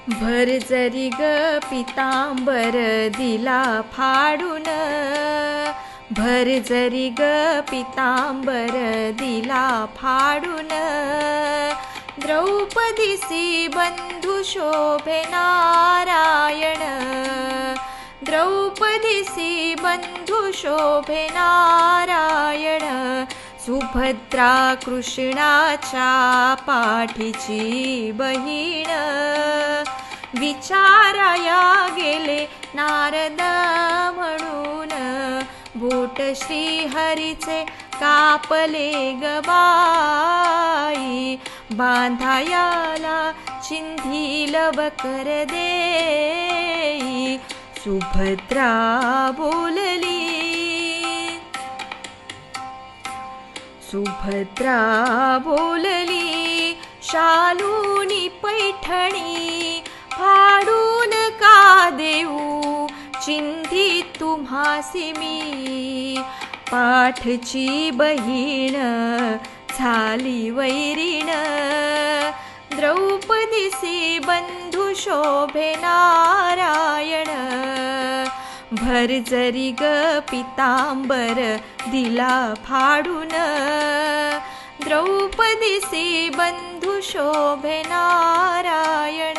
भरजरी ग पितांबर दिला फाडून, भरजरी ग पितांबर दिला फाडून, द्रौपदीसी बंधू शोभे नारायण, द्रौपदीसी बंधू शोभे नारायण, सुभद्रा कृष्णाच्या पाठीची बहीण, विचाराया गेले नारद म्हणून, बोट श्रीहरीचे कापले ग बाई, बांधायाला चिंधील बकर देई, सुभद्रा बोलली, सुभद्रा बोलली, शालूनी पैठणी फाडून का देऊ, चिंधी तुम्हासी मी, पाठची बहीण झाली वैरीण, द्रौपदीसी बंधू शोभे नारायण, भरजरी ग पितांबर दिला फाडून, द्रौपदीसी बंधू शोभे नारायण.